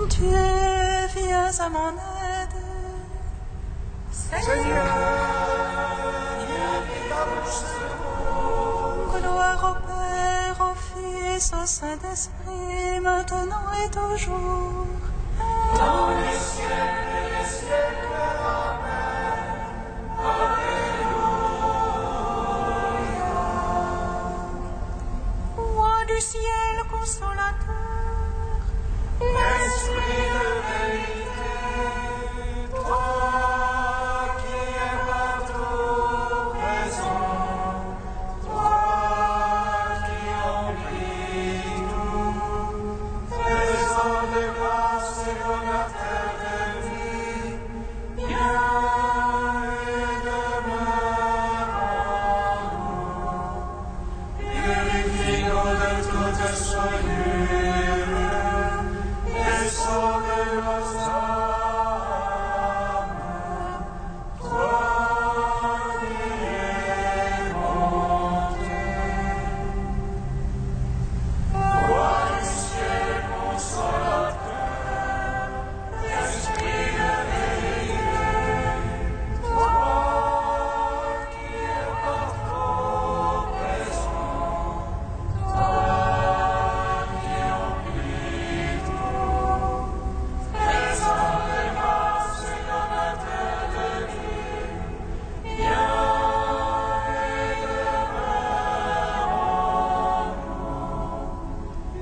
Dieu, viens à mon aide. Seigneur, viens et ta bouche secours. Gloire au Père, au Fils, au Saint-Esprit, maintenant et toujours. Dans les siècles et les siècles, Amen. Alléluia. Roi du ciel consolateur, L'Esprit de vérité, toi qui es partout présent, toi qui emplis tout, trésor de grâce et donateur de vie, viens et demeure en nous. Purifie-nous de toute souillure et sauve nos âmes. Toi qui es monté, Roi du ciel consolateur, Esprit de vérité, toi qui es partout présent, toi qui emplis tout, trésor de grâce et donateur de vie, viens et demeure en nous.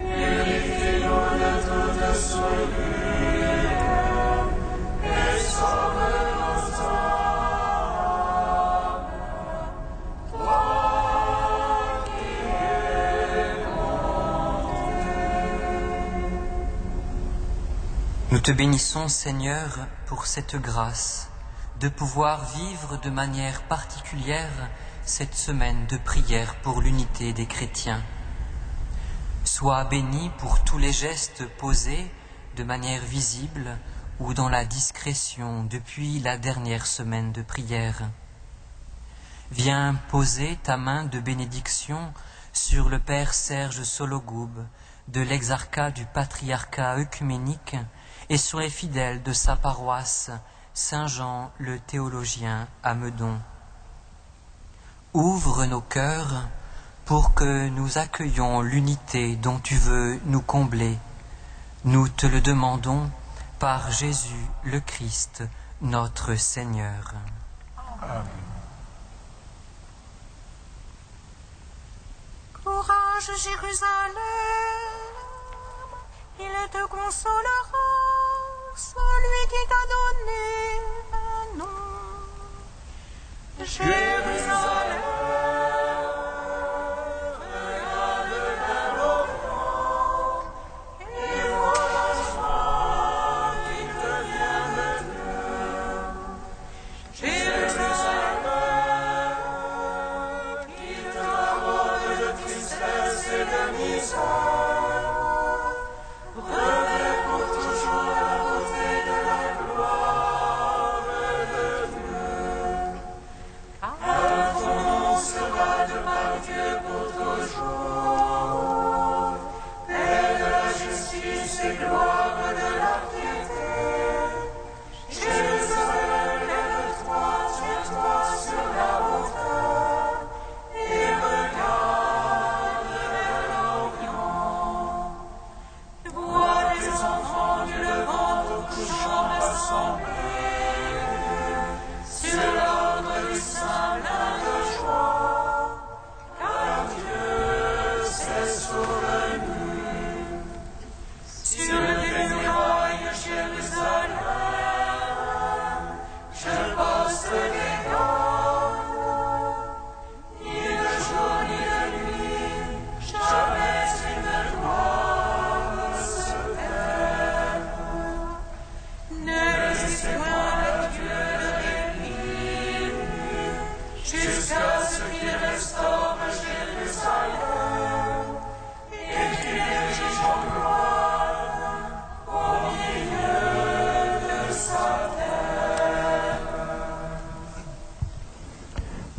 Purifie-nous de toute souillure et sauve nos âmes. Toi qui es Nous te bénissons, Seigneur, pour cette grâce de pouvoir vivre de manière particulière cette semaine de prière pour l'unité des chrétiens. Sois béni pour tous les gestes posés de manière visible ou dans la discrétion depuis la dernière semaine de prière. Viens poser ta main de bénédiction sur le Père Serge Sologoub de l'exarcat du patriarcat œcuménique et sur les fidèles de sa paroisse Saint-Jean le théologien à Meudon. Ouvre nos cœurs pour que nous accueillions l'unité dont tu veux nous combler. Nous te le demandons par Jésus le Christ, notre Seigneur. Amen. courage Jérusalem, il te consolera, celui qui t'a donné un nom. Jérusalem, regarde vers l'Orient, et vois la joie qui te vient de Dieu. Jérusalem, qui t'aborde de tristesse et de misère, revêt pour toujours la beauté de la gloire de Dieu. Car ton nom sera de par Dieu pour toujours, paix de la justice et gloire de la piété. Jérusalem, lève-toi, tiens-toi sur la hauteur, et regarde vers l'Orient. Vois les enfants du Levant au couchant rassemblés, sur l'ordre du Saint plein de joie, car Dieu s'est souvenu. Sur les murailles Jérusalem, je poste des gardes, ni de jour ni de nuit, jamais il ne doit se taire. Ne laissez point à Dieu le répit, jusqu'à ce qu'il restaure Jérusalem et qu'il érige en gloire au milieu de sa terre.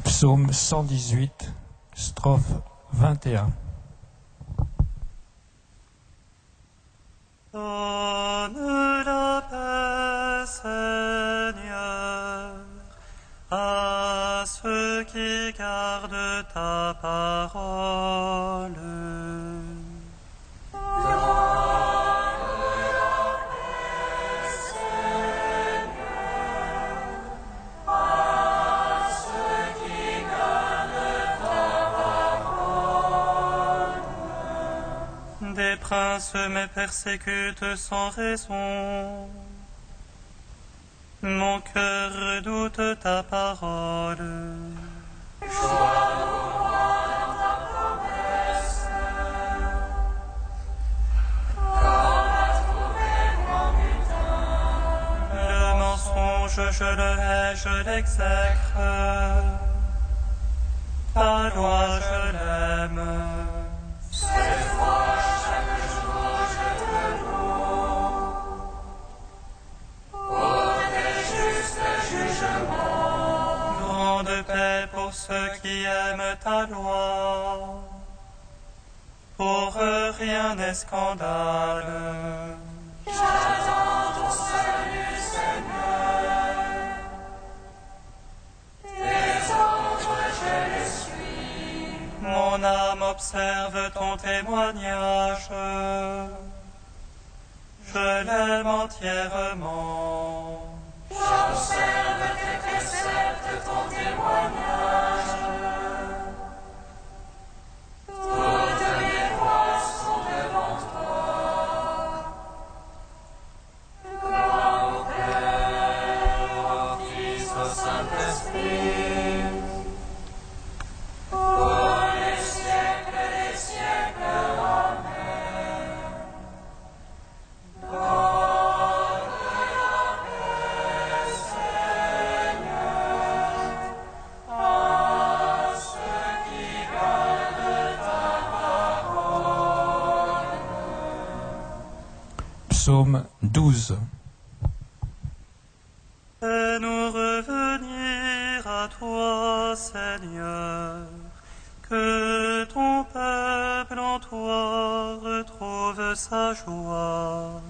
Psaume 118, strophe 21. Amen. princes me persécutent sans raison. Mon cœur redoute ta parole. Le mensonge, je le hais, je l'exècre. Ta loi, je l'aime. Grande paix pour ceux qui aiment ta loi. Pour eux rien n'est scandale. J'attends ton salut, Seigneur. Tes ordres, je les suis. Mon âme observe ton témoignage. Je l'aime entièrement. J'observe tes préceptes, ton témoignage. Toutes mes voies sont devant toi. Gloire au Père, au Fils, au Saint-Esprit, pour les siècles des siècles. Amen. Donne la paix, Seigneur, à ceux qui gardent ta parole. Psaume 12. Fais-nous revenir à toi, Seigneur, que ton peuple en toi retrouve sa joie.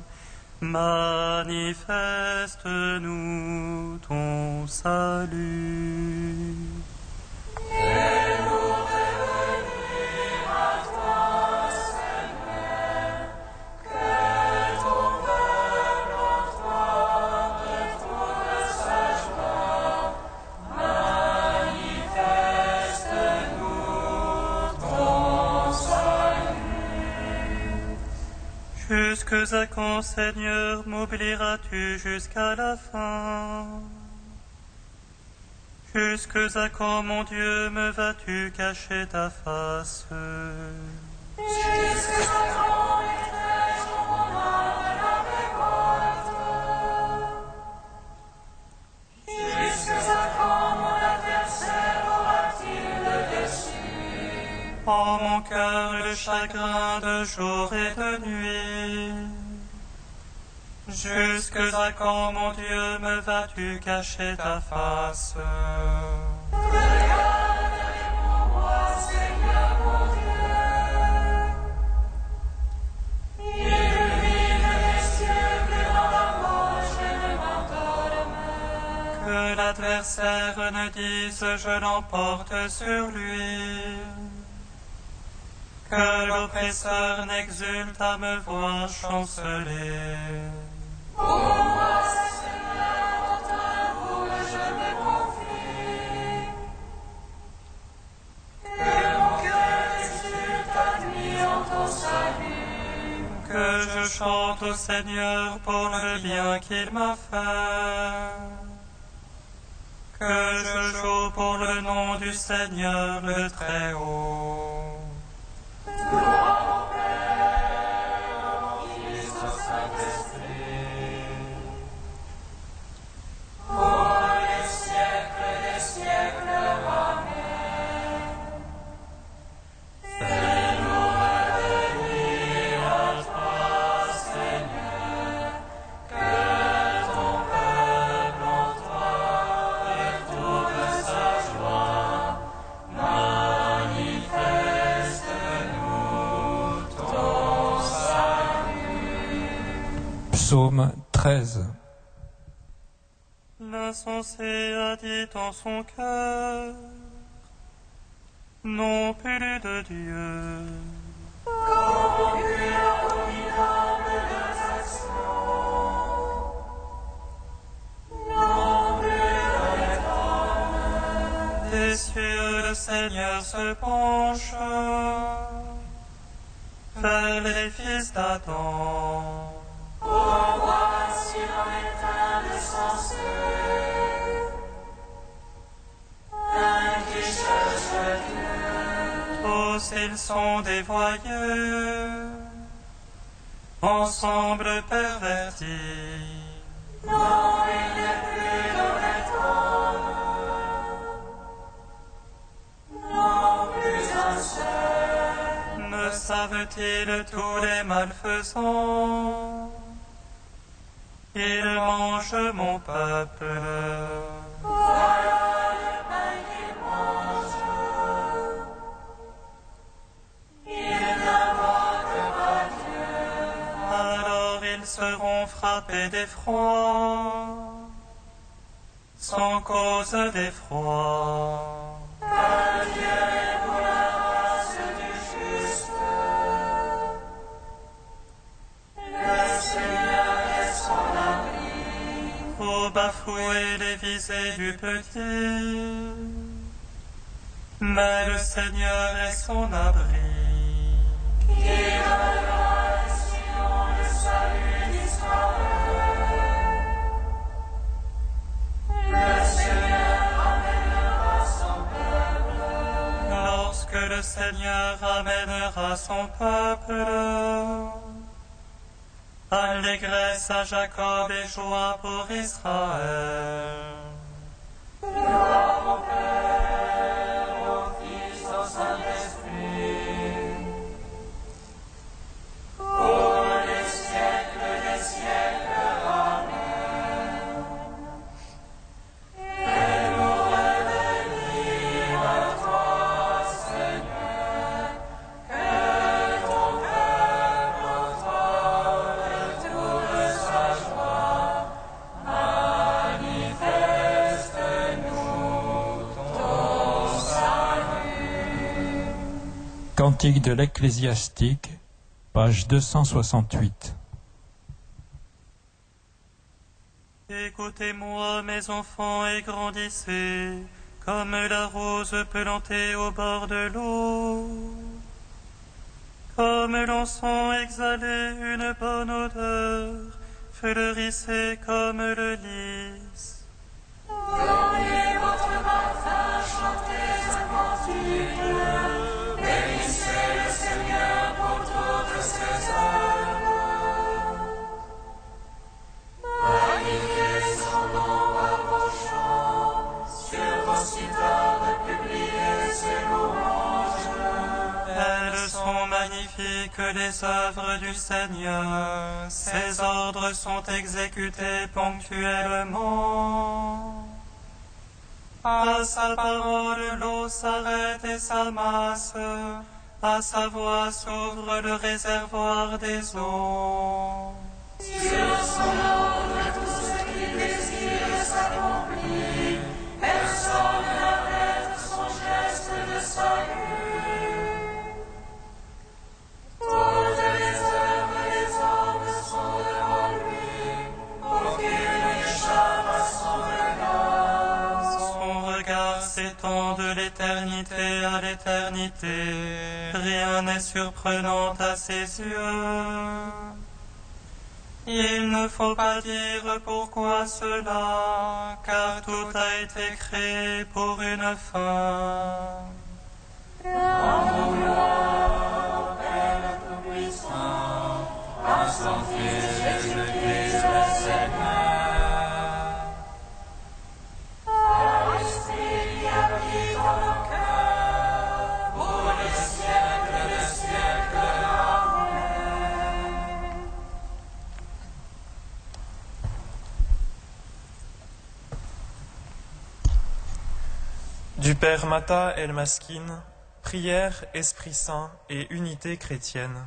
Manifeste-nous ton salut. Fais-nous revenir à toi, Seigneur, que ton peuple en toi retrouve sa joie. Manifeste-nous ton salut. Jusque à quand, Seigneur, m'oublieras-tu jusqu'à la fin? Jusque à quand, mon Dieu, me vas-tu cacher ta face? Jusqu'à quand mettrai-je en mon âme la révolte? Jusqu'à quand mon adversaire aura-t-il le dessus? En mon cœur le chagrin de jour et de nuit. Jusque à quand, mon Dieu, me vas-tu cacher ta face? Regarde et pour moi, Seigneur mon Dieu. Illumine mes cieux, que dans la mort je ne m'endorme. Que l'adversaire ne dise je l'emporte sur lui. Que l'oppresseur n'exulte à me voir chanceler. Pour moi, Seigneur, dans ta boue je me confie. Que mon cœur exulte admis en ton salut. Que je chante au Seigneur pour le bien qu'il m'a fait. Que je joue pour le nom du Seigneur le Très-Haut. Gloire au Père, au Fils, au Saint-Esprit, pour les siècles des siècles. Amen. Fais-nous revenir à toi, Seigneur, que ton peuple en toi retrouve sa joie. Manifeste-nous ton salut. Psaume 13. L'insensé a dit en son cœur, non plus de Dieu. Corrompu, abominable leurs actions. Non plus de l'homme. Des cieux le Seigneur se penche, vers les fils d'Adam. Pour voir si l'on est insensé, un qui cherche Dieu. Tous ils sont dévoyés, ensemble pervertis. Non, il n'est plus d'honnête homme, non plus un seul. Ne savent-ils tous les malfaisants? Ils mangent mon peuple. Voilà le pain qu'ils mangent. Ils n'invoquent pas Dieu. Alors ils seront frappés d'effroi, sans cause d'effroi. Adieu pour la race du juste. Le Seigneur est son abri. Pour bafouer les visées du petit, mais le Seigneur est son abri. Qui donnera à Sion le salut d'Israël. Le Seigneur amènera son peuple. Lorsque le Seigneur amènera son peuple, allégresse à Jacob et joie pour Israël. Gloire au Père, au Fils, au Saint-Esprit, pour les siècles des siècles. Amen. Fais-nous revenir à toi, Seigneur, que ton peuple au toi retourne sa joie. Manifeste-nous ton salut. Cantique de l'Ecclésiastique, page 268. Écoutez-moi, mes enfants, et grandissez, comme la rose plantée au bord de l'eau. Comme l'encens exhalé une bonne odeur, fleurissez comme le lys. Donnez votre parfum, chantez un cantique. Bénissez le Seigneur pour toutes ses œuvres. Magnifiez son nom par vos chants, sur vos cithara publiez ses louanges. Elles sont magnifiques, les œuvres du Seigneur. Ses ordres sont exécutés ponctuellement. À sa parole, l'eau s'arrête et s'amasse. À sa voix s'ouvre le réservoir des eaux. Sur son ordre, tout ce qu'il désire s'accomplit. Personne n'arrête son geste de salut. Toutes les œuvres des hommes sont devant lui. Aucune n'échappe à son regard. Son regard s'étend de l'éternité à l'éternité. Rien n'est surprenant à ses yeux. Il ne faut pas dire pourquoi cela, car tout a été créé pour une fin. Rendons gloire au Père Tout-Puissant, à son Fils Jésus-Christ le Seigneur. À l'Esprit qui habite dans nos cœurs, pour les siècles des siècles. Amen. Du Père Mata El Maskin, prière, Esprit Saint et unité chrétienne.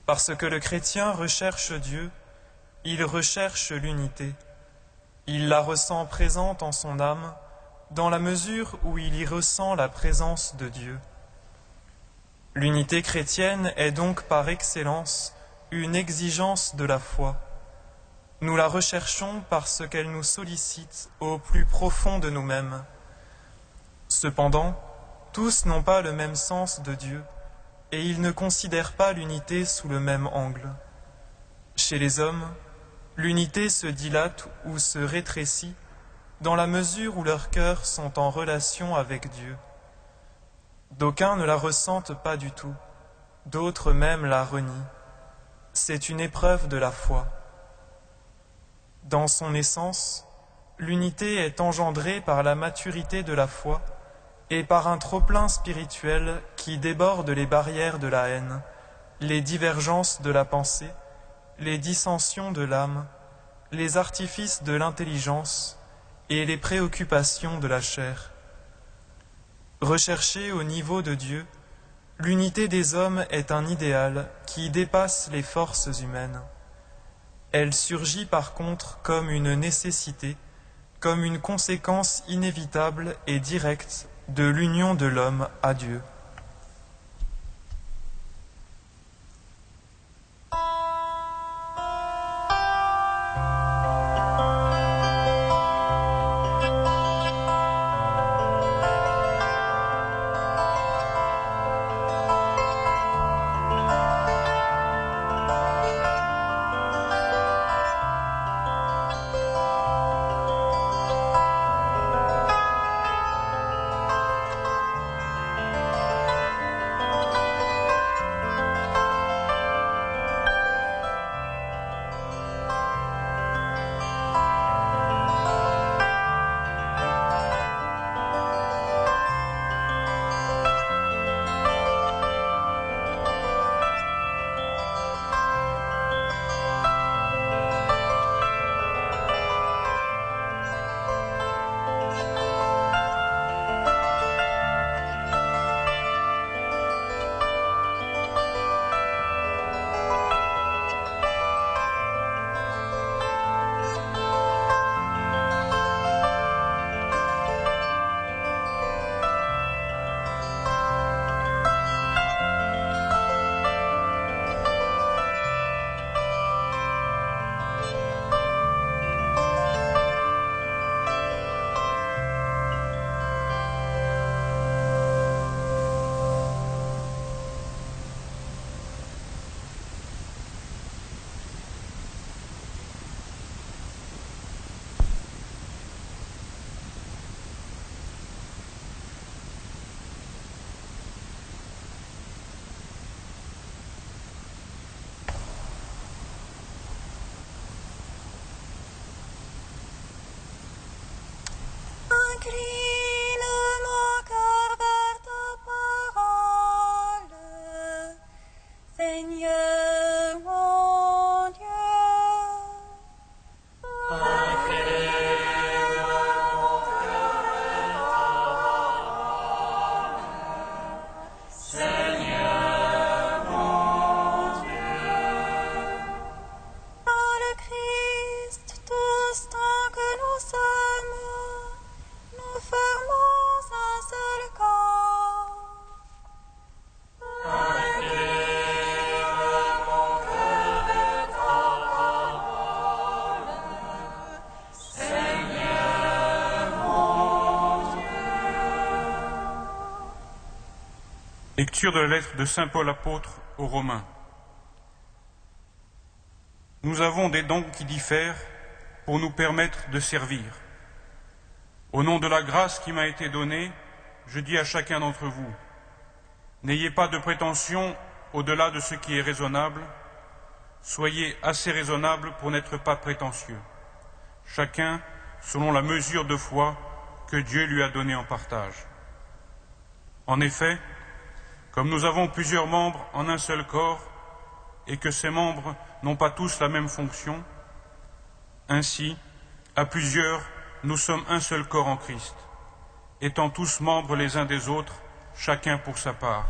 Parce que le chrétien recherche Dieu, il recherche l'unité. Il la ressent présente en son âme, dans la mesure où il y ressent la présence de Dieu. L'unité chrétienne est donc par excellence une exigence de la foi. Nous la recherchons parce qu'elle nous sollicite au plus profond de nous-mêmes. Cependant, tous n'ont pas le même sens de Dieu, et ils ne considèrent pas l'unité sous le même angle. Chez les hommes, l'unité se dilate ou se rétrécit dans la mesure où leurs cœurs sont en relation avec Dieu. D'aucuns ne la ressentent pas du tout, d'autres même la renient. C'est une épreuve de la foi. Dans son essence, l'unité est engendrée par la maturité de la foi et par un trop-plein spirituel qui déborde les barrières de la haine, les divergences de la pensée, les dissensions de l'âme, les artifices de l'intelligence et les préoccupations de la chair. Recherchée au niveau de Dieu, l'unité des hommes est un idéal qui dépasse les forces humaines. Elle surgit par contre comme une nécessité, comme une conséquence inévitable et directe de l'union de l'homme à Dieu. Incline mon cœur vers ta parole, Seigneur mon Dieu. Incline mon cœur vers ta parole, Seigneur mon Dieu. Par le Christ, tous tant que nous sommes, nous formons un seul corps. Incline mon cœur vers ta parole, Seigneur mon Dieu. Lecture de la lettre de saint Paul apôtre aux Romains. Nous avons des dons qui diffèrent pour nous permettre de servir. Au nom de la grâce qui m'a été donnée, je dis à chacun d'entre vous, n'ayez pas de prétention au-delà de ce qui est raisonnable, soyez assez raisonnable pour n'être pas prétentieux, chacun selon la mesure de foi que Dieu lui a donnée en partage. En effet, comme nous avons plusieurs membres en un seul corps, et que ces membres n'ont pas tous la même fonction, ainsi, à plusieurs, nous sommes un seul corps en Christ, étant tous membres les uns des autres, chacun pour sa part.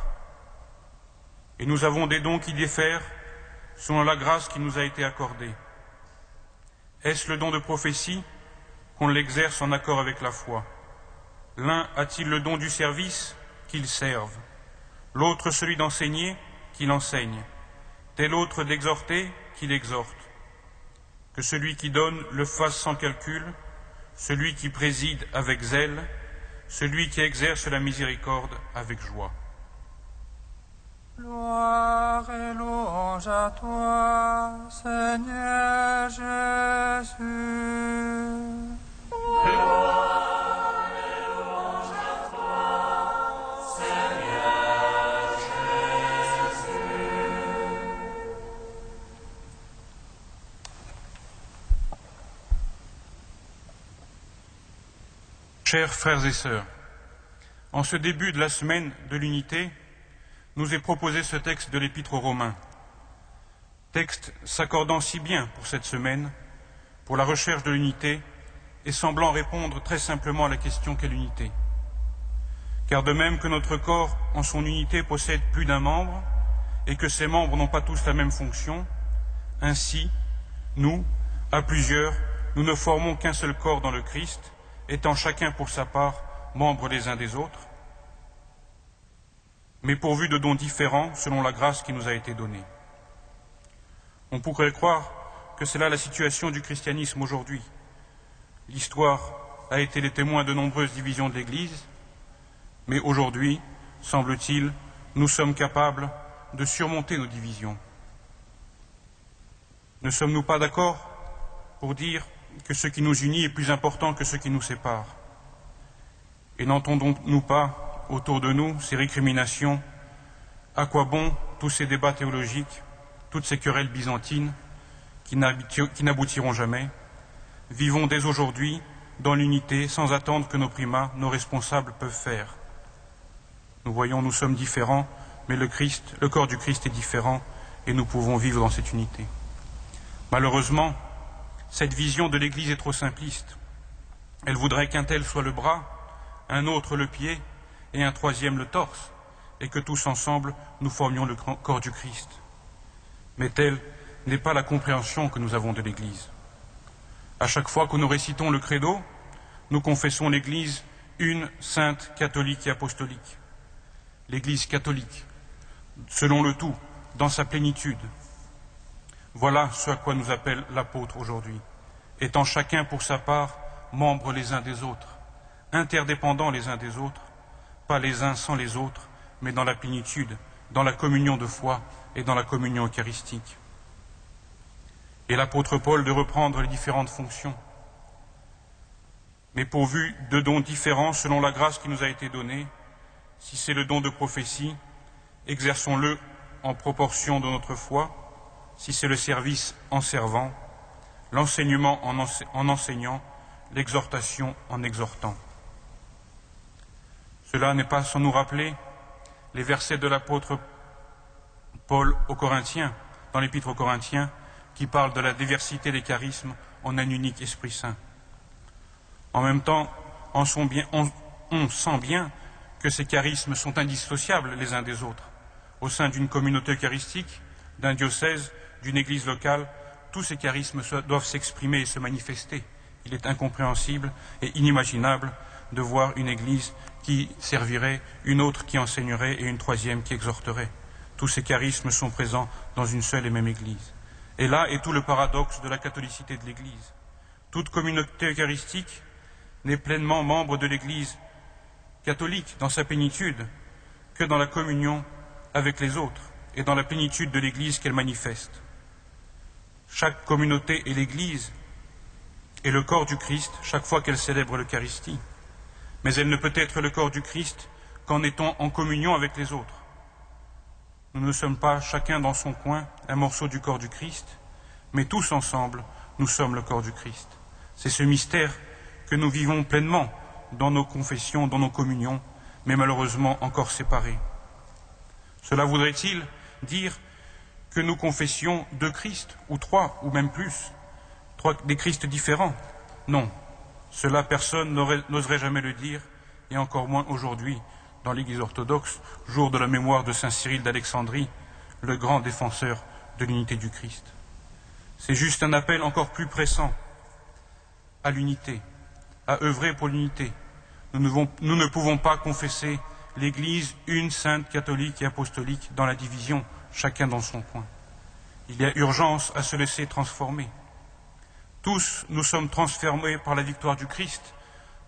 Et nous avons des dons qui diffèrent selon la grâce qui nous a été accordée. Est-ce le don de prophétie qu'on l'exerce en accord avec la foi? L'un a-t-il le don du service? Qu'il serve. L'autre celui d'enseigner? Qu'il enseigne. Tel autre d'exhorter? Qu'il exhorte. Que celui qui donne le fasse sans calcul, celui qui préside avec zèle, celui qui exerce la miséricorde avec joie. Gloire et louange à toi, Seigneur Jésus. Gloire et louange à toi, Seigneur Jésus. Chers frères et sœurs, en ce début de la semaine de l'unité, nous est proposé ce texte de l'Épître aux Romains, texte s'accordant si bien pour cette semaine, pour la recherche de l'unité, et semblant répondre très simplement à la question qu'est l'unité. Car de même que notre corps, en son unité, possède plus d'un membre, et que ces membres n'ont pas tous la même fonction, ainsi, nous, à plusieurs, nous ne formons qu'un seul corps dans le Christ, étant chacun pour sa part membres les uns des autres, mais pourvus de dons différents selon la grâce qui nous a été donnée. On pourrait croire que c'est là la situation du christianisme aujourd'hui. L'histoire a été le témoin de nombreuses divisions de l'Église, mais aujourd'hui, semble-t-il, nous sommes capables de surmonter nos divisions. Ne sommes-nous pas d'accord pour dire que ce qui nous unit est plus important que ce qui nous sépare? Et n'entendons-nous pas autour de nous ces récriminations? À quoi bon tous ces débats théologiques, toutes ces querelles byzantines qui n'aboutiront jamais? Vivons dès aujourd'hui dans l'unité sans attendre que nos primats, nos responsables peuvent faire. Nous voyons, nous sommes différents, mais le corps du Christ est différent et nous pouvons vivre dans cette unité. Malheureusement, cette vision de l'Église est trop simpliste. Elle voudrait qu'un tel soit le bras, un autre le pied et un troisième le torse, et que tous ensemble nous formions le corps du Christ. Mais telle n'est pas la compréhension que nous avons de l'Église. À chaque fois que nous récitons le credo, nous confessons l'Église une, sainte, catholique et apostolique. L'Église catholique, selon le tout, dans sa plénitude. Voilà ce à quoi nous appelle l'apôtre aujourd'hui, étant chacun pour sa part membres les uns des autres, interdépendants les uns des autres, pas les uns sans les autres, mais dans la plénitude, dans la communion de foi et dans la communion eucharistique. Et l'apôtre Paul de reprendre les différentes fonctions, mais pourvu de dons différents selon la grâce qui nous a été donnée. Si c'est le don de prophétie, exerçons-le en proportion de notre foi. Si c'est le service, en servant, l'enseignement en enseignant, l'exhortation en exhortant. Cela n'est pas sans nous rappeler les versets de l'apôtre Paul aux Corinthiens, dans l'Épître aux Corinthiens, qui parlent de la diversité des charismes en un unique Esprit Saint. En même temps, on sent bien que ces charismes sont indissociables les uns des autres. Au sein d'une communauté eucharistique, d'un diocèse, d'une église locale, tous ces charismes doivent s'exprimer et se manifester. Il est incompréhensible et inimaginable de voir une église qui servirait, une autre qui enseignerait et une troisième qui exhorterait. Tous ces charismes sont présents dans une seule et même église. Et là est tout le paradoxe de la catholicité de l'église. Toute communauté eucharistique n'est pleinement membre de l'église catholique dans sa plénitude que dans la communion avec les autres et dans la plénitude de l'église qu'elle manifeste. Chaque communauté est l'église et le corps du Christ chaque fois qu'elle célèbre l'Eucharistie. Mais elle ne peut être le corps du Christ qu'en étant en communion avec les autres. Nous ne sommes pas chacun dans son coin un morceau du corps du Christ, mais tous ensemble, nous sommes le corps du Christ. C'est ce mystère que nous vivons pleinement dans nos confessions, dans nos communions, mais malheureusement encore séparés. Cela voudrait-il dire que nous confessions deux Christ, ou trois, ou même plus, des Christs différents? Non, cela personne n'oserait jamais le dire, et encore moins aujourd'hui, dans l'Église orthodoxe, jour de la mémoire de saint Cyril d'Alexandrie, le grand défenseur de l'unité du Christ. C'est juste un appel encore plus pressant à l'unité, à œuvrer pour l'unité. Nous ne pouvons pas confesser l'Église une, sainte, catholique et apostolique dans la division, chacun dans son coin. Il y a urgence à se laisser transformer. Tous nous sommes transformés par la victoire du Christ,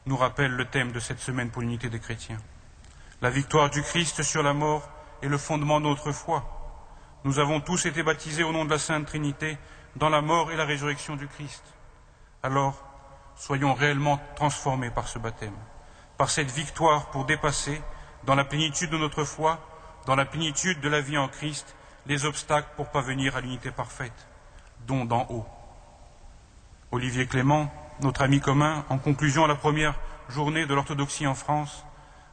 nous rappelle le thème de cette semaine pour l'unité des chrétiens. La victoire du Christ sur la mort est le fondement de notre foi. Nous avons tous été baptisés au nom de la Sainte Trinité dans la mort et la résurrection du Christ. Alors, soyons réellement transformés par ce baptême, par cette victoire pour dépasser, dans la plénitude de notre foi, dans la plénitude de la vie en Christ, les obstacles pour parvenir à l'unité parfaite, dont d'en haut. Olivier Clément, notre ami commun, en conclusion à la première journée de l'orthodoxie en France,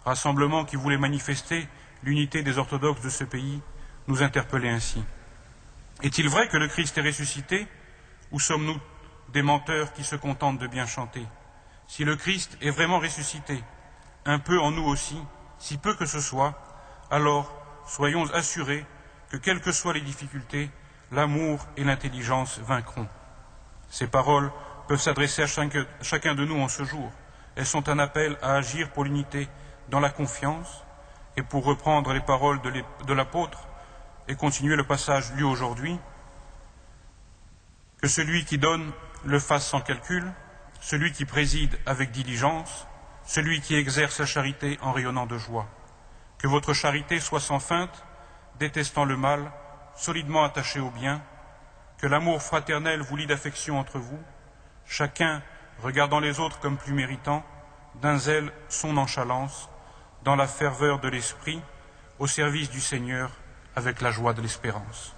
rassemblement qui voulait manifester l'unité des orthodoxes de ce pays, nous interpellait ainsi. Est-il vrai que le Christ est ressuscité, ou sommes-nous des menteurs qui se contentent de bien chanter? Si le Christ est vraiment ressuscité, un peu en nous aussi, si peu que ce soit, alors soyons assurés que, quelles que soient les difficultés, l'amour et l'intelligence vaincront. Ces paroles peuvent s'adresser à chacun de nous en ce jour. Elles sont un appel à agir pour l'unité dans la confiance, et pour reprendre les paroles de l'apôtre et continuer le passage lu aujourd'hui, que celui qui donne le fasse sans calcul, celui qui préside avec diligence, celui qui exerce la charité en rayonnant de joie. Que votre charité soit sans feinte, détestant le mal, solidement attaché au bien, que l'amour fraternel vous lie d'affection entre vous, chacun regardant les autres comme plus méritants, d'un zèle son nonchalance, dans la ferveur de l'esprit, au service du Seigneur, avec la joie de l'espérance.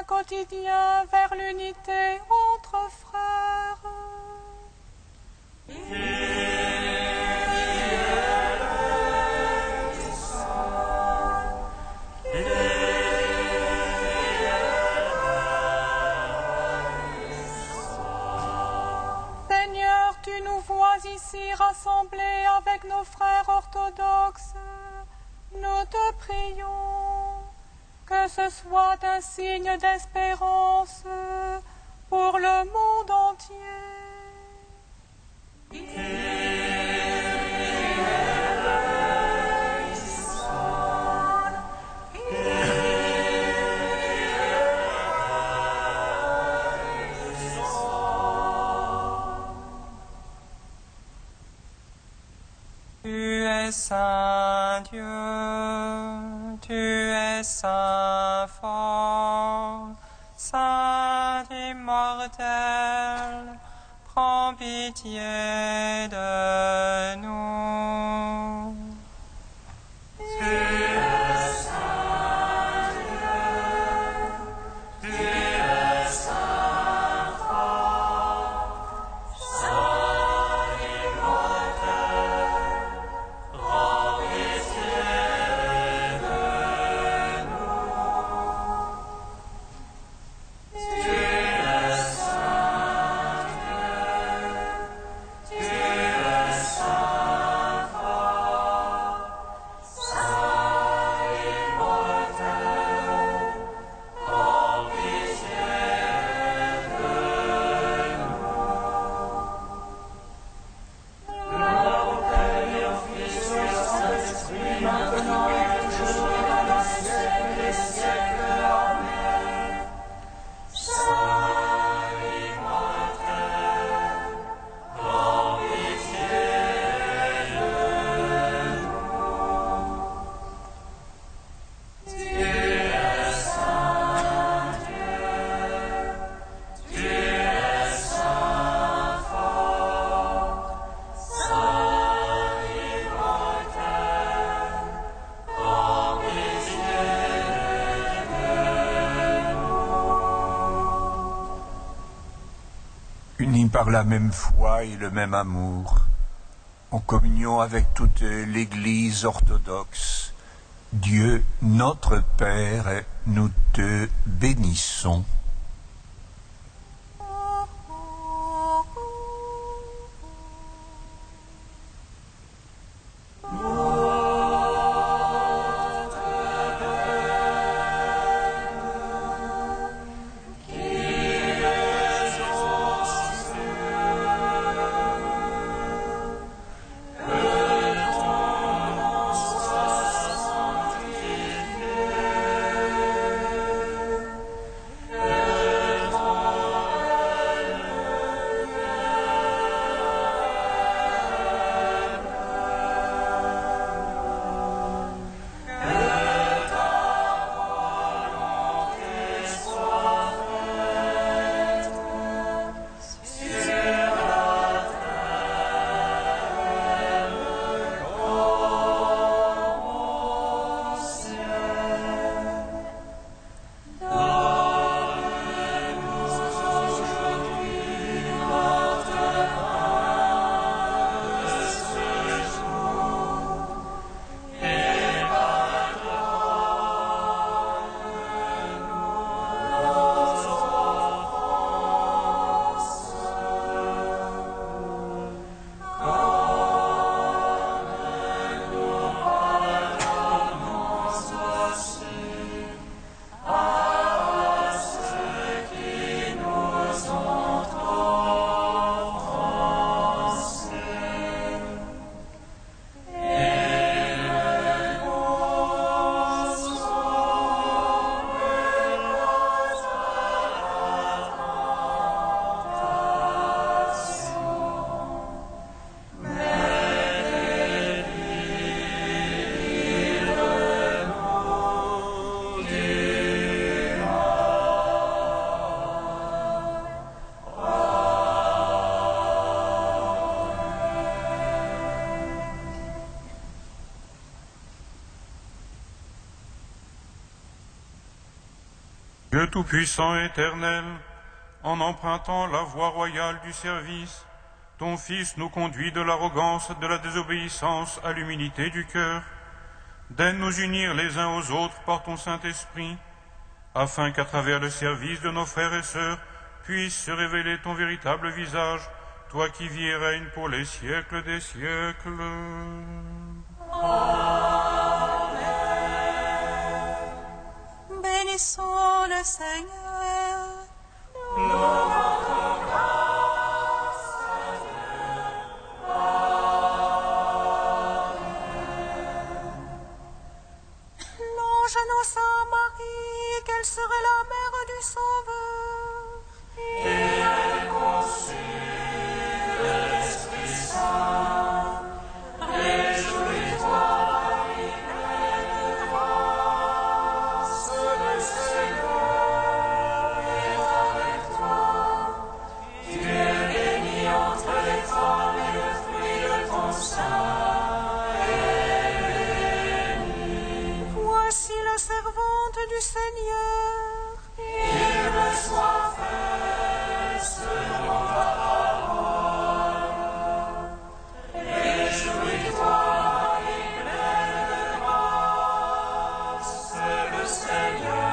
Quotidien vers l'unité entre frères. orthodoxe, nous te prions que ce soit un signe d'espérance pour le monde entier. Tu es saint Dieu, tu es saint fort, saint immortel, prends pitié de nous. Tu es saint Dieu, tu es saint fort, saint immortel, prends pitié de nous. Tu es saint Dieu, tu es saint fort, saint immortel, prends pitié de nous. Gloire au Père et au Fils et au Saint-Esprit, maintenant et toujours et dans les siècles des siècles. Amen. Saint immortel, prends pitié de nous. Tu es saint Dieu, tu es saint fort, saint immortel, prends pitié de nous. Unis par la même foi et le même amour, en communion avec toute l'Église orthodoxe, Dieu notre Père, nous te bénissons. Dieu tout-puissant et éternel, en empruntant la voie royale du service, ton Fils nous conduit de l'arrogance, de la désobéissance à l'humilité du cœur. Daine nous unir les uns aux autres par ton Saint-Esprit, afin qu'à travers le service de nos frères et sœurs puisse se révéler ton véritable visage, toi qui vis et règnes pour les siècles des siècles. qu'elle serait la mère du Sauveur. Et elle conçut de l'Esprit Saint. Réjouis-toi, pleine de grâce, le Seigneur est avec toi. Tu es bénie entre les femmes et le fruit de ton sein est béni. Voici la servante du Seigneur. Qu'il me soit fait selon ta parole. Réjouis-toi, pleine de grâce, le Seigneur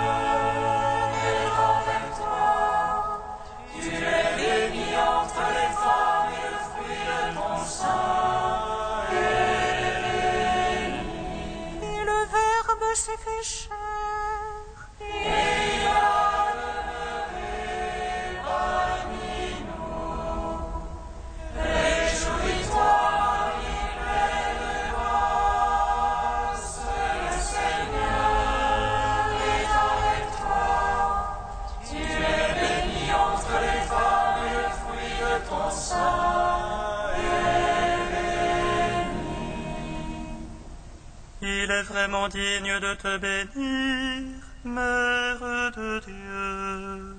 est avec toi. Tu es bénie entre les femmes et le fruit de ton sein est béni. Et le Verbe s'est fait chair. Et il a demeuré parmi nous. Réjouis-toi, pleine de grâce, le Seigneur est avec toi. Tu es bénie entre les femmes et le fruit de ton sein est béni. Il est vraiment digne de te bénir, Mère de Dieu.